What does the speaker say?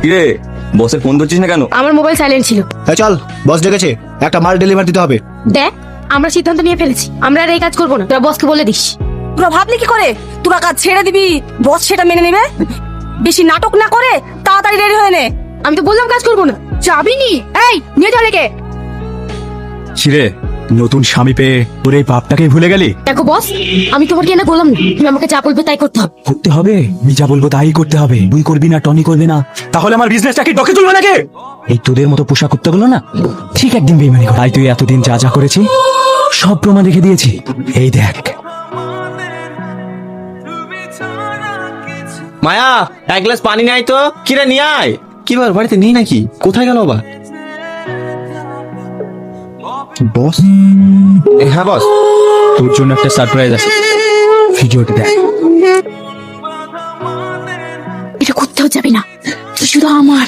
কিরে বসের ফোন ধরছিস না কেন? আমার মোবাইল সাইলেন্ট ছিল। চল, বস ডেকেছে, একটা মাল ডেলিভারি দিতে হবে। দেখ, আমরা সিদ্ধান্ত নিয়ে ফেলেছি, আমরা আর এই কাজ করবো না। তোরা বসকে বলে দিস। তোরা ভাবলি কি করে তোরা কাজ ছেড়ে দিবি, বস সেটা মেনে নেবে? বেশি নাটক না করে তাড়াতাড়ি রেডি হয়ে নে। আমি তো বললাম কাজ করবো না। চাবি নি, এই নিয়ে যাও রেখে। ছিরে নতুন স্বামী পেয়ে তোর এই বাপটাকেই ভুলে গেলি? দেখো বস, আমি তোমার কেনা বললাম না, তুমি আমাকে যা বলবে তাই করতে হবে। করতে হবে, আমি যা বলবো তাই করতে হবে। তুই করবি না, টনি করবে না, তাহলে আমার বিজনেসটাকে ডকে তুলবে নাকি? এই তোদের মতো পোশাক করতে গেলো না, ঠিক একদিন বেইমানি করে। তাই তুই এতদিন যা যা করেছি সব প্রমাণ রেখে দিয়েছি, এই দেখ। মায়া, এক গ্লাস পানি নাই তো? কিরে নিয়ে আয়। কি বার বাড়িতে নেই নাকি? কোথায় গেল বা? বস, হ্যাঁ বস। তোর জন্য একটা সারপ্রাইজ আছে, ভিডিওটা দেখ। এটা করতেও যাবি না, তুই শুধু আমার।